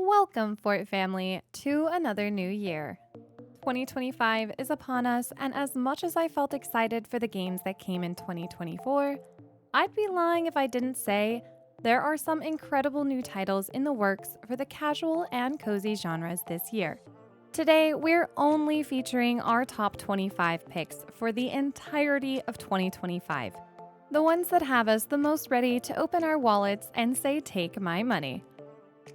Welcome, Fort family, to another new year. 2025 is upon us, and as much as I felt excited for the games that came in 2024, I'd be lying if I didn't say there are some incredible new titles in the works for the casual and cozy genres this year. Today, we're only featuring our top 25 picks for the entirety of 2025, the ones that have us the most ready to open our wallets and say, "Take my money."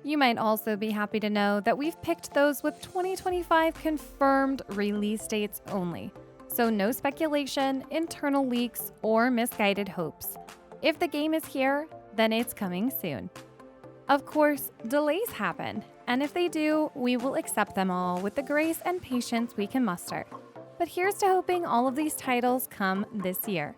You might also be happy to know that we've picked those with 2025 confirmed release dates only. So no speculation, internal leaks, or misguided hopes. If the game is here, then it's coming soon. Of course, delays happen, and if they do, we will accept them all with the grace and patience we can muster. But here's to hoping all of these titles come this year.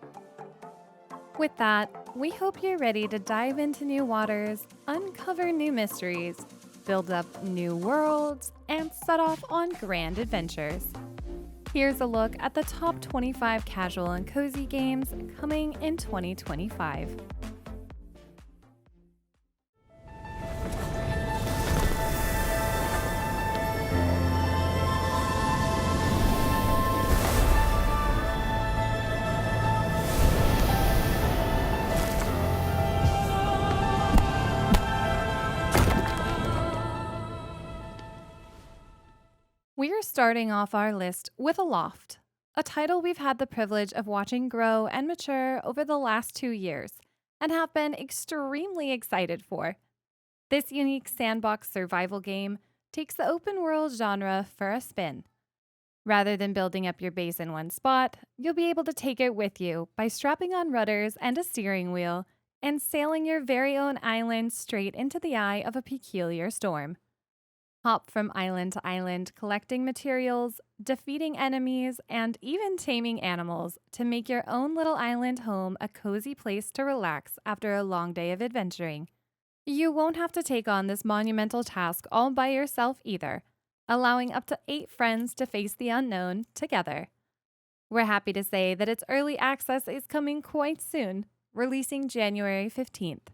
With that, we hope you're ready to dive into new waters, uncover new mysteries, build up new worlds, and set off on grand adventures. Here's a look at the top 25 casual and cozy games coming in 2025. We're starting off our list with Aloft, a title we've had the privilege of watching grow and mature over the last 2 years, and have been extremely excited for. This unique sandbox survival game takes the open world genre for a spin. Rather than building up your base in one spot, you'll be able to take it with you by strapping on rudders and a steering wheel and sailing your very own island straight into the eye of a peculiar storm. Hop from island to island, collecting materials, defeating enemies, and even taming animals to make your own little island home a cozy place to relax after a long day of adventuring. You won't have to take on this monumental task all by yourself either, allowing up to 8 friends to face the unknown together. We're happy to say that its early access is coming quite soon, releasing January 15th.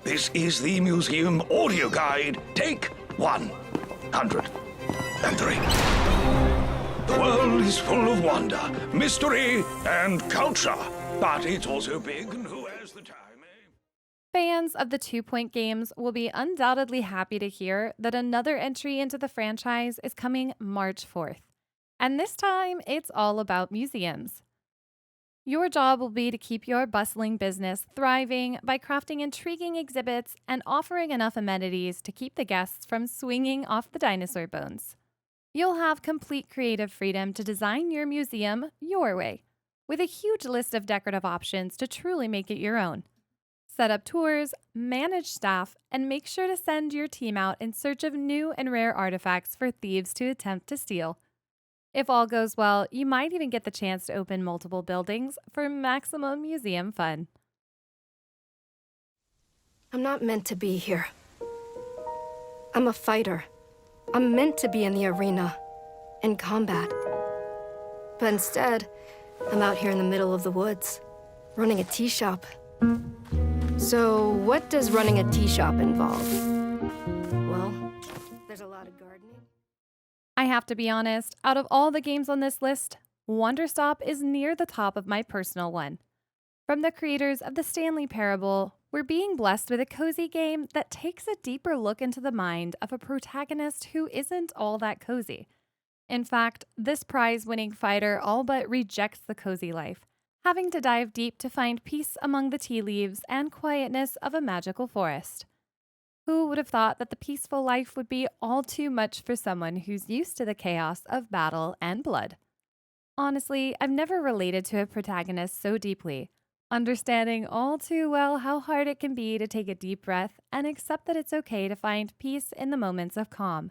This is the museum audio guide. Take 103. The world is full of wonder, mystery, and culture, but it's also big, and who has the time, eh? Fans of the 2-point games will be undoubtedly happy to hear that another entry into the franchise is coming March 4th. And this time, it's all about museums. Your job will be to keep your bustling business thriving by crafting intriguing exhibits and offering enough amenities to keep the guests from swinging off the dinosaur bones. You'll have complete creative freedom to design your museum your way, with a huge list of decorative options to truly make it your own. Set up tours, manage staff, and make sure to send your team out in search of new and rare artifacts for thieves to attempt to steal. If all goes well, you might even get the chance to open multiple buildings for maximum museum fun. I'm not meant to be here. I'm a fighter. I'm meant to be in the arena, in combat. But instead, I'm out here in the middle of the woods, running a tea shop. So, what does running a tea shop involve? Well, there's a lot of gardening. I have to be honest, out of all the games on this list, Wanderstop is near the top of my personal one. From the creators of the Stanley Parable, we're being blessed with a cozy game that takes a deeper look into the mind of a protagonist who isn't all that cozy. In fact, this prize-winning fighter all but rejects the cozy life, having to dive deep to find peace among the tea leaves and quietness of a magical forest. Who would have thought that the peaceful life would be all too much for someone who's used to the chaos of battle and blood? Honestly, I've never related to a protagonist so deeply, understanding all too well how hard it can be to take a deep breath and accept that it's okay to find peace in the moments of calm,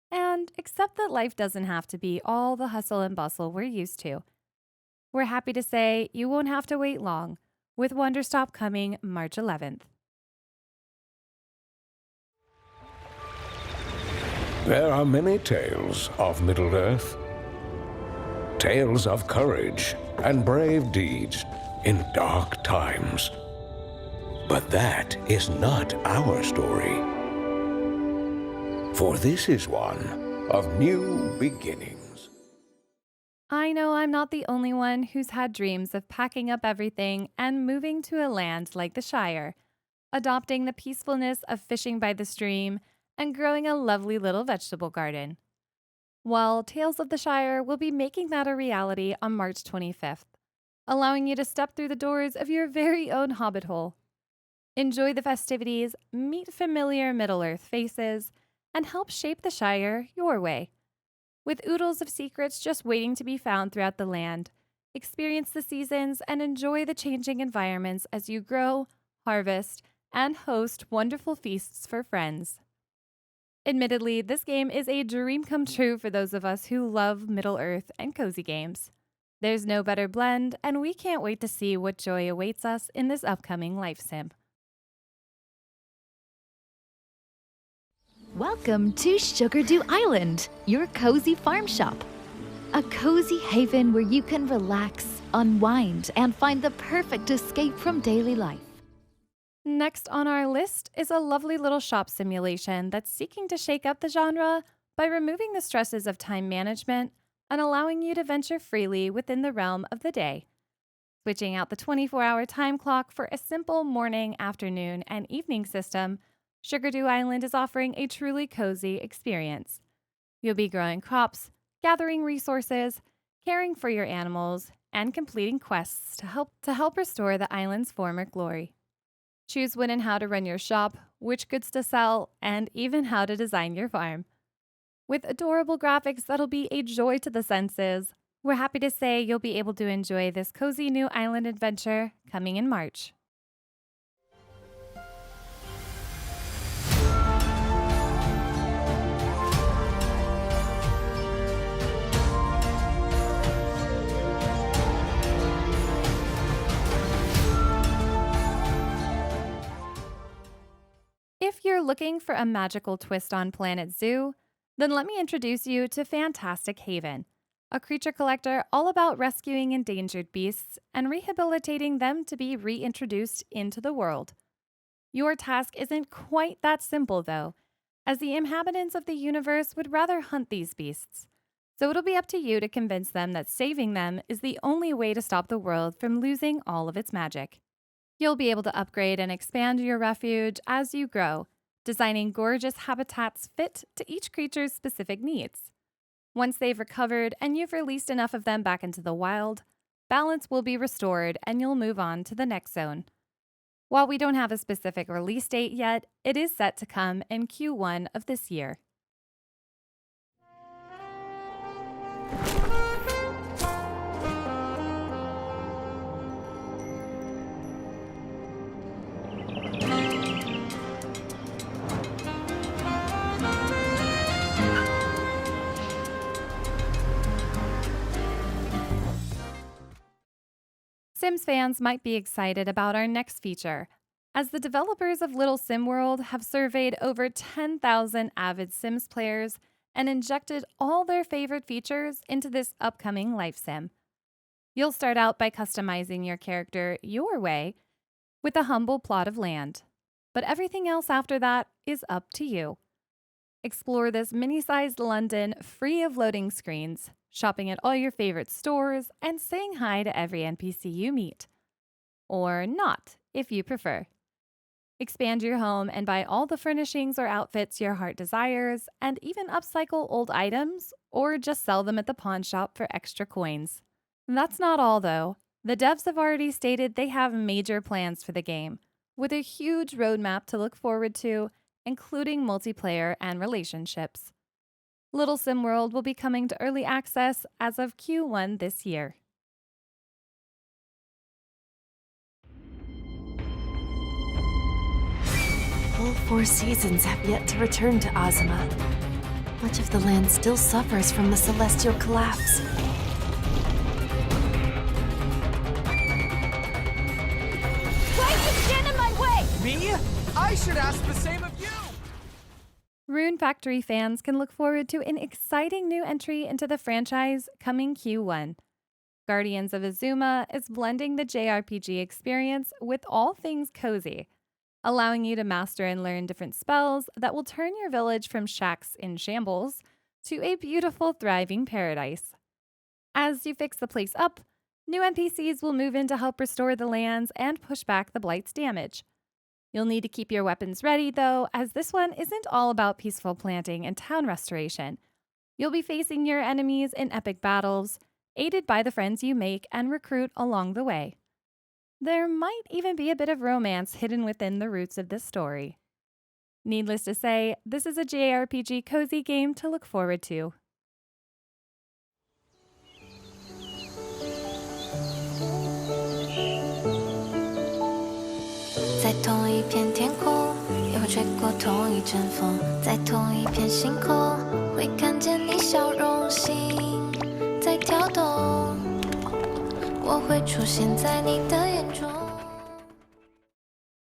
and accept that life doesn't have to be all the hustle and bustle we're used to. We're happy to say you won't have to wait long, with Wanderstop coming March 11th. There are many tales of Middle-earth. Tales of courage and brave deeds in dark times. But that is not our story. For this is one of new beginnings. I know I'm not the only one who's had dreams of packing up everything and moving to a land like the Shire, adopting the peacefulness of fishing by the stream and growing a lovely little vegetable garden. Well, Tales of the Shire will be making that a reality on March 25th, allowing you to step through the doors of your very own hobbit hole. Enjoy the festivities, meet familiar Middle-earth faces, and help shape the Shire your way. With oodles of secrets just waiting to be found throughout the land, experience the seasons and enjoy the changing environments as you grow, harvest, and host wonderful feasts for friends. Admittedly, this game is a dream come true for those of us who love Middle-earth and cozy games. There's no better blend, and we can't wait to see what joy awaits us in this upcoming life sim. Welcome to Sugardew Island, your cozy farm shop. A cozy haven where you can relax, unwind, and find the perfect escape from daily life. Next on our list is a lovely little shop simulation that's seeking to shake up the genre by removing the stresses of time management and allowing you to venture freely within the realm of the day. Switching out the 24-hour time clock for a simple morning, afternoon, and evening system, Sugardew Island is offering a truly cozy experience. You'll be growing crops, gathering resources, caring for your animals, and completing quests to help restore the island's former glory. Choose when and how to run your shop, which goods to sell, and even how to design your farm. With adorable graphics that'll be a joy to the senses, we're happy to say you'll be able to enjoy this cozy new island adventure coming in March. If you're looking for a magical twist on Planet Zoo, then let me introduce you to Fantastic Haven, a creature collector all about rescuing endangered beasts and rehabilitating them to be reintroduced into the world. Your task isn't quite that simple, though, as the inhabitants of the universe would rather hunt these beasts. So it'll be up to you to convince them that saving them is the only way to stop the world from losing all of its magic. You'll be able to upgrade and expand your refuge as you grow, designing gorgeous habitats fit to each creature's specific needs. Once they've recovered and you've released enough of them back into the wild, balance will be restored and you'll move on to the next zone. While we don't have a specific release date yet, it is set to come in Q1 of this year. Sims fans might be excited about our next feature, as the developers of Little Sim World have surveyed over 10,000 avid Sims players and injected all their favorite features into this upcoming life sim. You'll start out by customizing your character your way with a humble plot of land, but everything else after that is up to you. Explore this mini-sized London free of loading screens, shopping at all your favorite stores, and saying hi to every NPC you meet. Or not, if you prefer. Expand your home and buy all the furnishings or outfits your heart desires, and even upcycle old items, or just sell them at the pawn shop for extra coins. That's not all, though. The devs have already stated they have major plans for the game, with a huge roadmap to look forward to, including multiplayer and relationships. Little Sim World will be coming to early access as of Q1 this year. All 4 seasons have yet to return to Azuma. Much of the land still suffers from the celestial collapse. Why do you stand in my way? Me? I should ask the same of you! Rune Factory fans can look forward to an exciting new entry into the franchise coming Q1. Guardians of Azuma is blending the JRPG experience with all things cozy, allowing you to master and learn different spells that will turn your village from shacks in shambles to a beautiful, thriving paradise. As you fix the place up, new NPCs will move in to help restore the lands and push back the Blight's damage. You'll need to keep your weapons ready, though, as this one isn't all about peaceful planting and town restoration. You'll be facing your enemies in epic battles, aided by the friends you make and recruit along the way. There might even be a bit of romance hidden within the roots of this story. Needless to say, this is a JRPG cozy game to look forward to.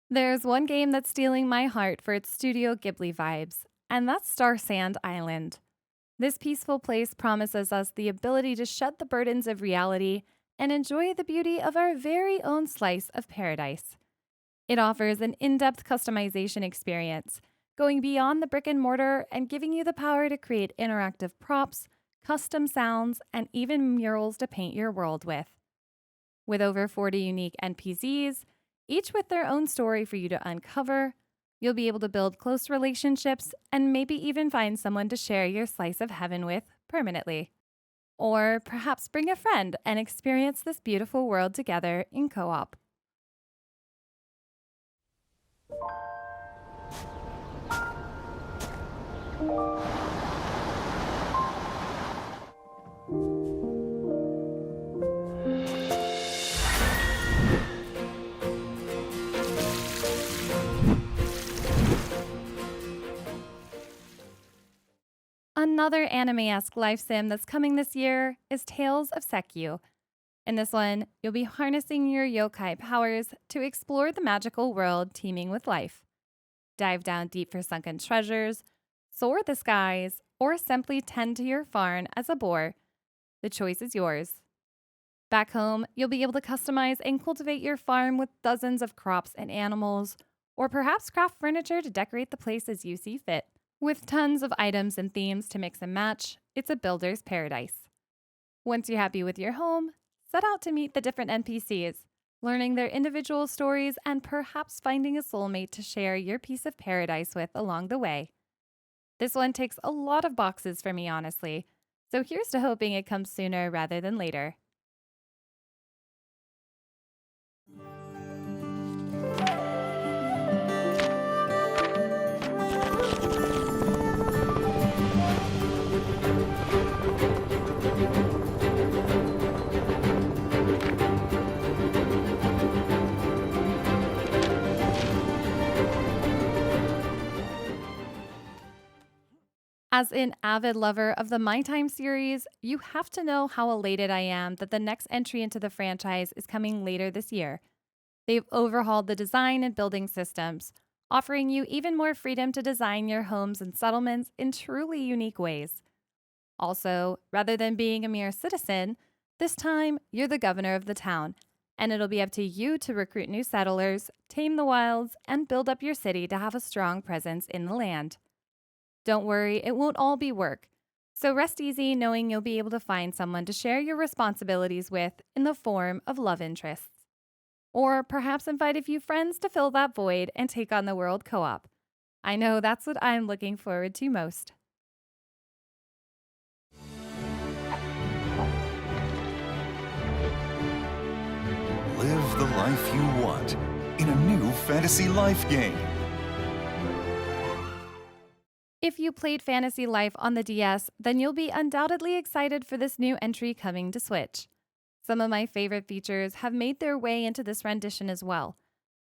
There's one game that's stealing my heart for its Studio Ghibli vibes, and that's Starsand Island. This peaceful place promises us the ability to shed the burdens of reality and enjoy the beauty of our very own slice of paradise. It offers an in-depth customization experience, going beyond the brick and mortar and giving you the power to create interactive props, custom sounds, and even murals to paint your world with. With over 40 unique NPCs, each with their own story for you to uncover, you'll be able to build close relationships and maybe even find someone to share your slice of heaven with permanently. Or perhaps bring a friend and experience this beautiful world together in co-op. Another anime-esque life sim that's coming this year is Tales of Seikyu. In this one, you'll be harnessing your yokai powers to explore the magical world teeming with life. Dive down deep for sunken treasures, soar the skies, or simply tend to your farm as a boar. The choice is yours. Back home, you'll be able to customize and cultivate your farm with dozens of crops and animals, or perhaps craft furniture to decorate the place as you see fit. With tons of items and themes to mix and match, it's a builder's paradise. Once you're happy with your home, set out to meet the different NPCs, learning their individual stories and perhaps finding a soulmate to share your piece of paradise with along the way. This one ticks a lot of boxes for me, honestly, so here's to hoping it comes sooner rather than later. As an avid lover of the My Time series, you have to know how elated I am that the next entry into the franchise is coming later this year. They've overhauled the design and building systems, offering you even more freedom to design your homes and settlements in truly unique ways. Also, rather than being a mere citizen, this time you're the governor of the town, and it'll be up to you to recruit new settlers, tame the wilds, and build up your city to have a strong presence in the land. Don't worry, it won't all be work. So rest easy knowing you'll be able to find someone to share your responsibilities with in the form of love interests. Or perhaps invite a few friends to fill that void and take on the world co-op. I know that's what I'm looking forward to most. Live the life you want in a new fantasy life game. If you played Fantasy Life on the DS, then you'll be undoubtedly excited for this new entry coming to Switch. Some of my favorite features have made their way into this rendition as well,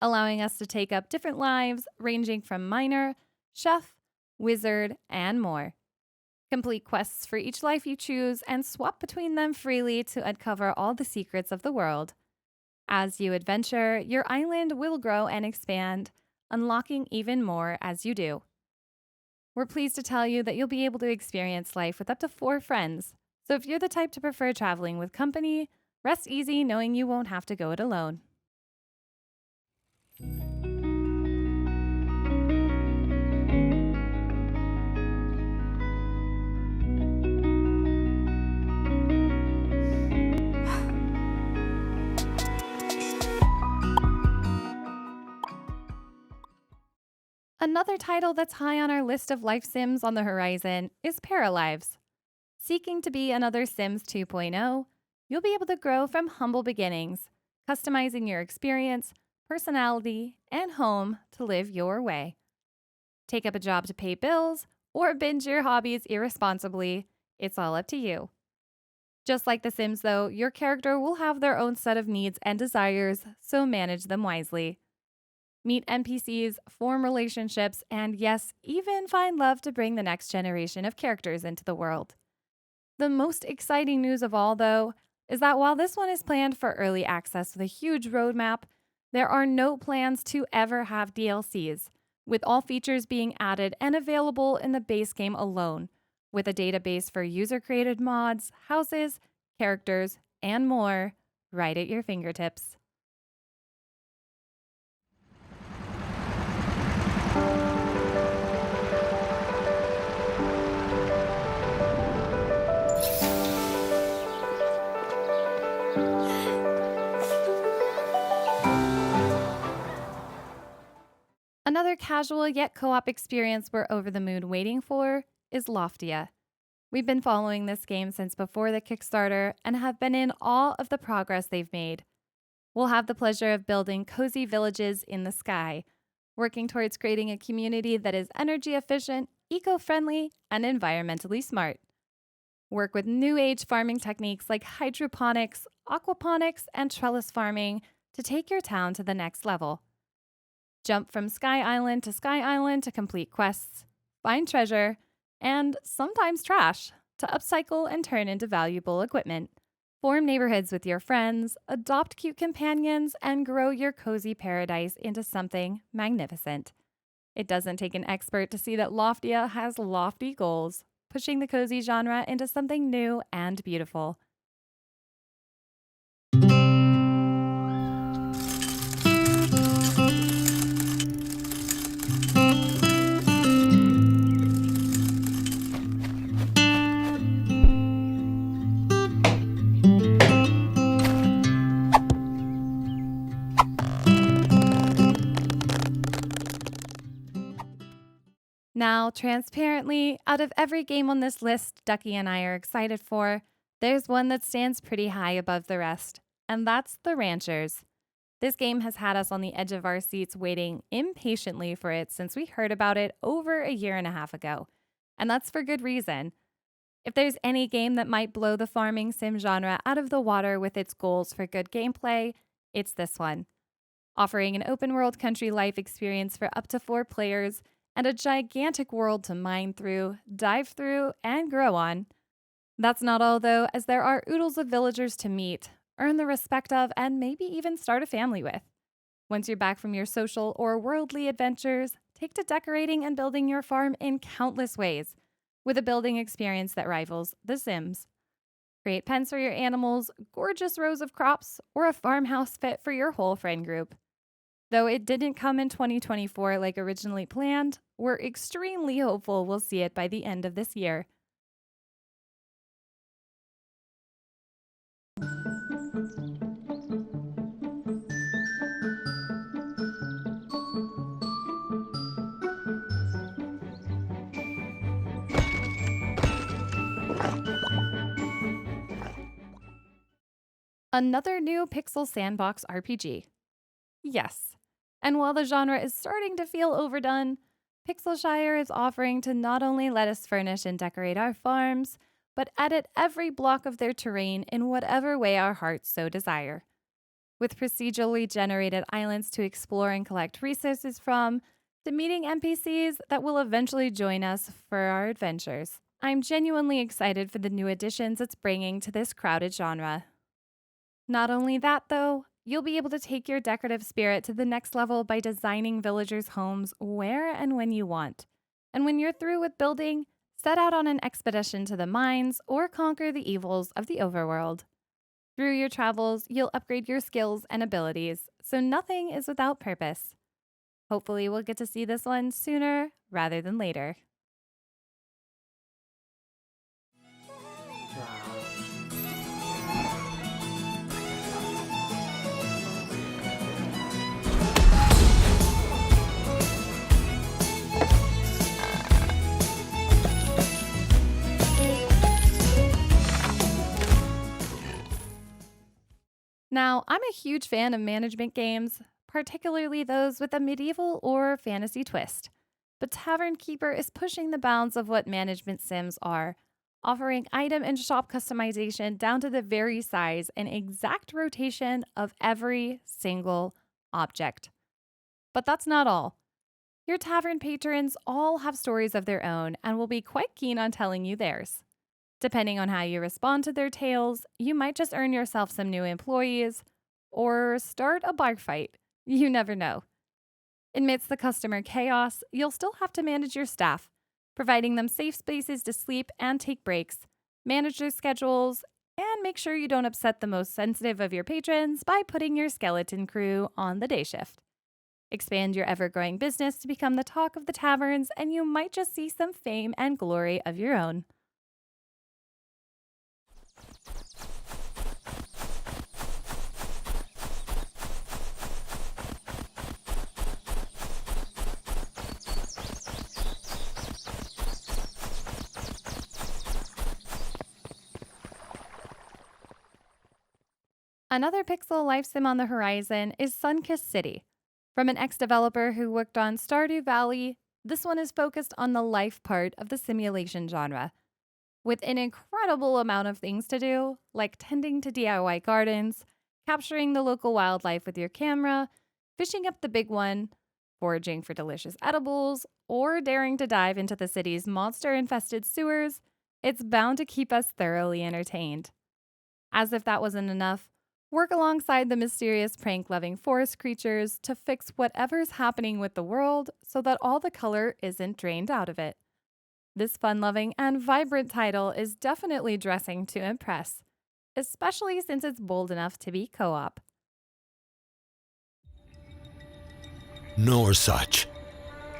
allowing us to take up different lives ranging from miner, chef, wizard, and more. Complete quests for each life you choose and swap between them freely to uncover all the secrets of the world. As you adventure, your island will grow and expand, unlocking even more as you do. We're pleased to tell you that you'll be able to experience life with up to 4 friends. So if you're the type to prefer traveling with company, rest easy knowing you won't have to go it alone. Another title that's high on our list of life sims on the horizon is Paralives. Seeking to be another Sims 2.0, you'll be able to grow from humble beginnings, customizing your experience, personality, and home to live your way. Take up a job to pay bills, or binge your hobbies irresponsibly. It's all up to you. Just like The Sims, though, your character will have their own set of needs and desires, so manage them wisely. Meet NPCs, form relationships, and yes, even find love to bring the next generation of characters into the world. The most exciting news of all, though, is that while this one is planned for early access with a huge roadmap, there are no plans to ever have DLCs, with all features being added and available in the base game alone, with a database for user-created mods, houses, characters, and more right at your fingertips. Another casual yet co-op experience we're over the moon waiting for is Loftia. We've been following this game since before the Kickstarter and have been in awe of the progress they've made. We'll have the pleasure of building cozy villages in the sky, working towards creating a community that is energy efficient, eco-friendly, and environmentally smart. Work with new age farming techniques like hydroponics, aquaponics, and trellis farming to take your town to the next level. Jump from Sky Island to complete quests, find treasure, and sometimes trash to upcycle and turn into valuable equipment. Form neighborhoods with your friends, adopt cute companions, and grow your cozy paradise into something magnificent. It doesn't take an expert to see that Loftia has lofty goals, pushing the cozy genre into something new and beautiful. Now, transparently, out of every game on this list Ducky and I are excited for, there's one that stands pretty high above the rest, and that's The Ranchers. This game has had us on the edge of our seats waiting impatiently for it since we heard about it over a year and a half ago, and that's for good reason. If there's any game that might blow the farming sim genre out of the water with its goals for good gameplay, it's this one. Offering an open-world country life experience for up to 4 players, and a gigantic world to mine through, dive through, and grow on. That's not all, though, as there are oodles of villagers to meet, earn the respect of, and maybe even start a family with. Once you're back from your social or worldly adventures, take to decorating and building your farm in countless ways, with a building experience that rivals The Sims. Create pens for your animals, gorgeous rows of crops, or a farmhouse fit for your whole friend group. Though it didn't come in 2024 like originally planned, we're extremely hopeful we'll see it by the end of this year. Another new Pixel Sandbox RPG. Yes. And while the genre is starting to feel overdone, Pixelshire is offering to not only let us furnish and decorate our farms, but edit every block of their terrain in whatever way our hearts so desire. With procedurally generated islands to explore and collect resources from, to meeting NPCs that will eventually join us for our adventures. I'm genuinely excited for the new additions it's bringing to this crowded genre. Not only that, though, you'll be able to take your decorative spirit to the next level by designing villagers' homes where and when you want. And when you're through with building, set out on an expedition to the mines or conquer the evils of the overworld. Through your travels, you'll upgrade your skills and abilities, so nothing is without purpose. Hopefully, we'll get to see this one sooner rather than later. Now, I'm a huge fan of management games, particularly those with a medieval or fantasy twist. But Tavern Keeper is pushing the bounds of what management sims are, offering item and shop customization down to the very size and exact rotation of every single object. But that's not all. Your tavern patrons all have stories of their own and will be quite keen on telling you theirs. Depending on how you respond to their tales, you might just earn yourself some new employees or start a bar fight. You never know. Amidst the customer chaos, you'll still have to manage your staff, providing them safe spaces to sleep and take breaks, manage their schedules, and make sure you don't upset the most sensitive of your patrons by putting your skeleton crew on the day shift. Expand your ever-growing business to become the talk of the taverns, and you might just see some fame and glory of your own. Another pixel life sim on the horizon is Sunkissed City. From an ex-developer who worked on Stardew Valley, this one is focused on the life part of the simulation genre. With an incredible amount of things to do, like tending to DIY gardens, capturing the local wildlife with your camera, fishing up the big one, foraging for delicious edibles, or daring to dive into the city's monster-infested sewers, it's bound to keep us thoroughly entertained. As if that wasn't enough, work alongside the mysterious prank-loving forest creatures to fix whatever's happening with the world so that all the color isn't drained out of it. This fun-loving and vibrant title is definitely dressing to impress, especially since it's bold enough to be co-op. Nor such.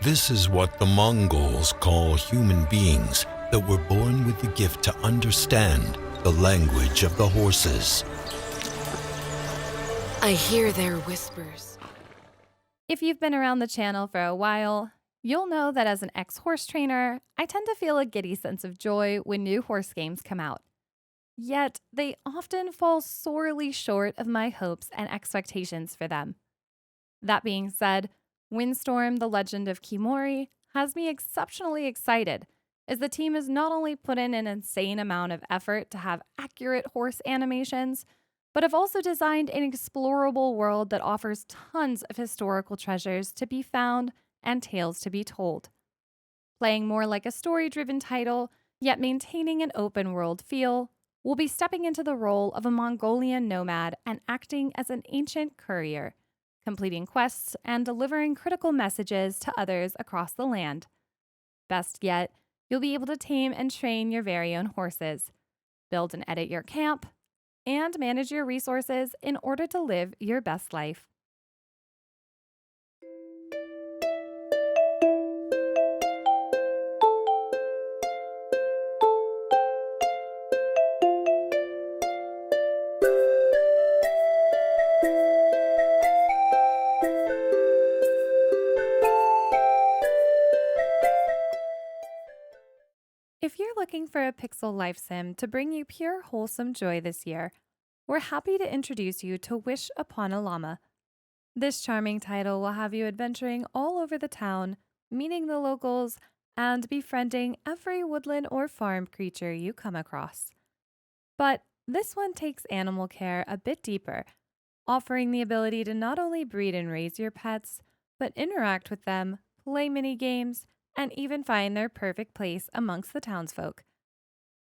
This is what the Mongols call human beings that were born with the gift to understand the language of the horses. I hear their whispers. If you've been around the channel for a while, you'll know that as an ex-horse trainer, I tend to feel a giddy sense of joy when new horse games come out. Yet, they often fall sorely short of my hopes and expectations for them. That being said, Windstorm, The Legend of Khiimori, has me exceptionally excited, as the team has not only put in an insane amount of effort to have accurate horse animations, but have also designed an explorable world that offers tons of historical treasures to be found and tales to be told. Playing more like a story-driven title, yet maintaining an open-world feel, we'll be stepping into the role of a Mongolian nomad and acting as an ancient courier, completing quests and delivering critical messages to others across the land. Best yet, you'll be able to tame and train your very own horses, build and edit your camp, and manage your resources in order to live your best life. If you're looking for a pixel life sim to bring you pure wholesome joy this year, we're happy to introduce you to Wish Upon a Llama. This charming title will have you adventuring all over the town, meeting the locals, and befriending every woodland or farm creature you come across. But this one takes animal care a bit deeper, offering the ability to not only breed and raise your pets, but interact with them, play mini games, and even find their perfect place amongst the townsfolk.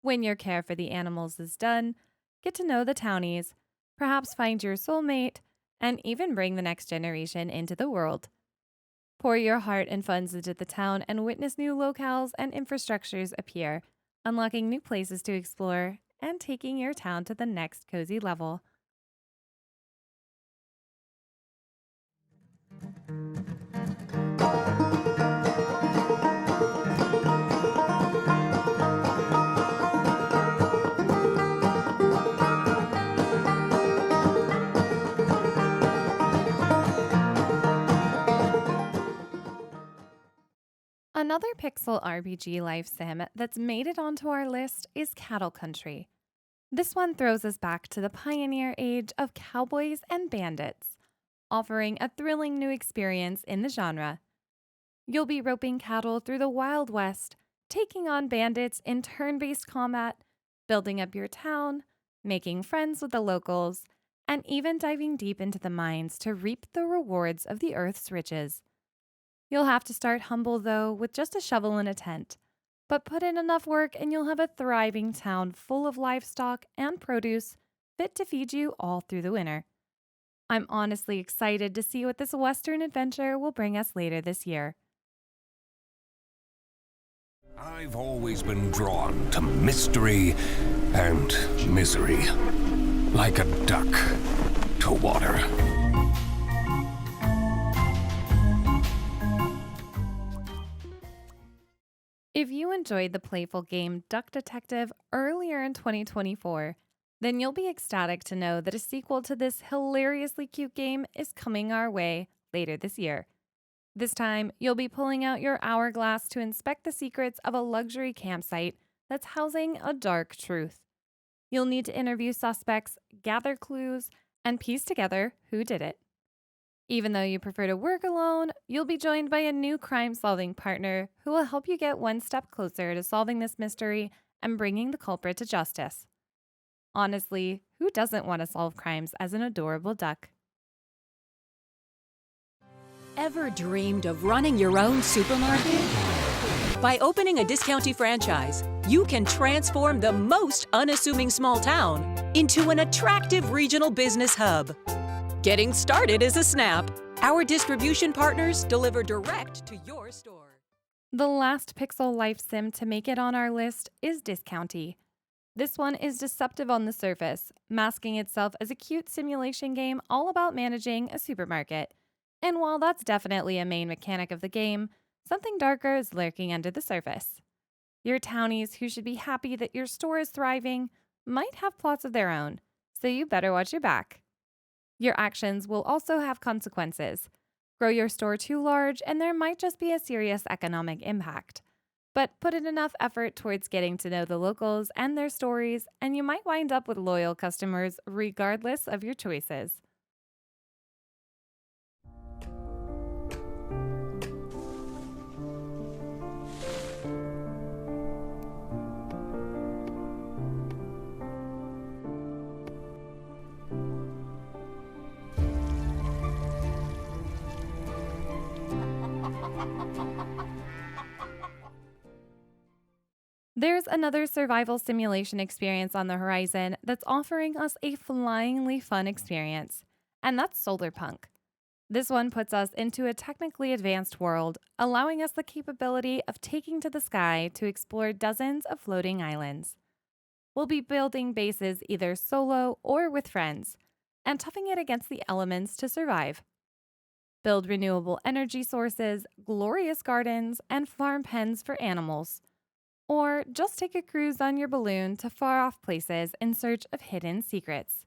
When your care for the animals is done, get to know the townies, perhaps find your soulmate, and even bring the next generation into the world. Pour your heart and funds into the town and witness new locales and infrastructures appear, unlocking new places to explore and taking your town to the next cozy level. Another pixel RPG life sim that's made it onto our list is Cattle Country. This one throws us back to the pioneer age of cowboys and bandits, offering a thrilling new experience in the genre. You'll be roping cattle through the Wild West, taking on bandits in turn-based combat, building up your town, making friends with the locals, and even diving deep into the mines to reap the rewards of the Earth's riches. You'll have to start humble, though, with just a shovel and a tent. But put in enough work and you'll have a thriving town full of livestock and produce fit to feed you all through the winter. I'm honestly excited to see what this Western adventure will bring us later this year. I've always been drawn to mystery and misery, like a duck to water. If you enjoyed the playful game Duck Detective earlier in 2024, then you'll be ecstatic to know that a sequel to this hilariously cute game is coming our way later this year. This time, you'll be pulling out your hourglass to inspect the secrets of a luxury campsite that's housing a dark truth. You'll need to interview suspects, gather clues, and piece together who did it. Even though you prefer to work alone, you'll be joined by a new crime-solving partner who will help you get one step closer to solving this mystery and bringing the culprit to justice. Honestly, who doesn't want to solve crimes as an adorable duck? Ever dreamed of running your own supermarket? By opening a discounty franchise, you can transform the most unassuming small town into an attractive regional business hub. Getting started is a snap. Our distribution partners deliver direct to your store. The last Pixel life sim to make it on our list is Discounty. This one is deceptive on the surface, masking itself as a cute simulation game all about managing a supermarket. And while that's definitely a main mechanic of the game, something darker is lurking under the surface. Your townies, who should be happy that your store is thriving, might have plots of their own, so you better watch your back. Your actions will also have consequences. Grow your store too large, and there might just be a serious economic impact. But put in enough effort towards getting to know the locals and their stories, and you might wind up with loyal customers regardless of your choices. There's another survival simulation experience on the horizon that's offering us a flyingly fun experience, and that's Solarpunk. This one puts us into a technically advanced world, allowing us the capability of taking to the sky to explore dozens of floating islands. We'll be building bases either solo or with friends, and toughing it against the elements to survive. Build renewable energy sources, glorious gardens, and farm pens for animals. Or just take a cruise on your balloon to far-off places in search of hidden secrets.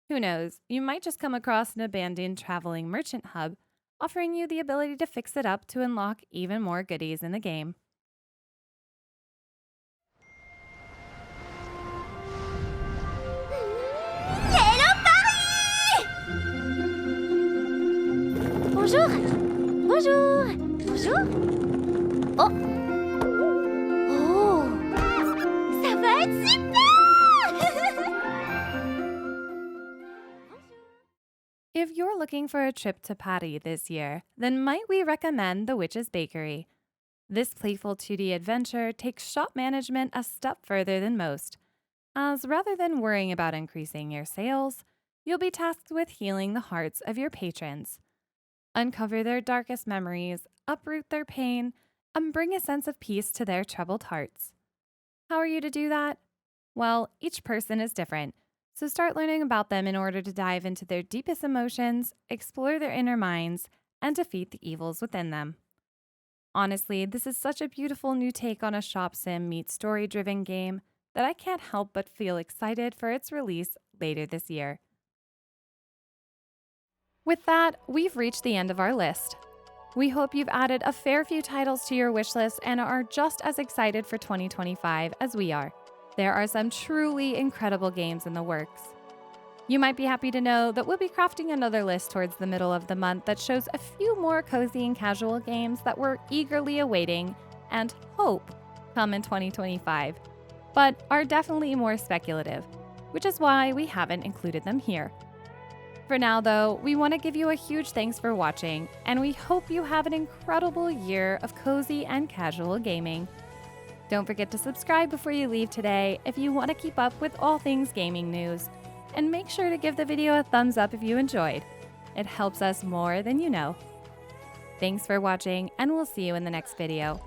Who knows, you might just come across an abandoned traveling merchant hub, offering you the ability to fix it up to unlock even more goodies in the game. Hello Paris! Bonjour! Bonjour! Bonjour! Oh! If you're looking for a trip to Paris this year, then might we recommend The Witch's Bakery. This playful 2D adventure takes shop management a step further than most, as rather than worrying about increasing your sales, you'll be tasked with healing the hearts of your patrons. Uncover their darkest memories, uproot their pain, and bring a sense of peace to their troubled hearts. How are you to do that? Well, each person is different, so start learning about them in order to dive into their deepest emotions, explore their inner minds, and defeat the evils within them. Honestly, this is such a beautiful new take on a shop sim meets story-driven game that I can't help but feel excited for its release later this year. With that, we've reached the end of our list. We hope you've added a fair few titles to your wishlist and are just as excited for 2025 as we are. There are some truly incredible games in the works. You might be happy to know that we'll be crafting another list towards the middle of the month that shows a few more cozy and casual games that we're eagerly awaiting and hope come in 2025, but are definitely more speculative, which is why we haven't included them here. For now, though, we want to give you a huge thanks for watching, and we hope you have an incredible year of cozy and casual gaming. Don't forget to subscribe before you leave today if you want to keep up with all things gaming news, and make sure to give the video a thumbs up if you enjoyed. It helps us more than you know. Thanks for watching, and we'll see you in the next video.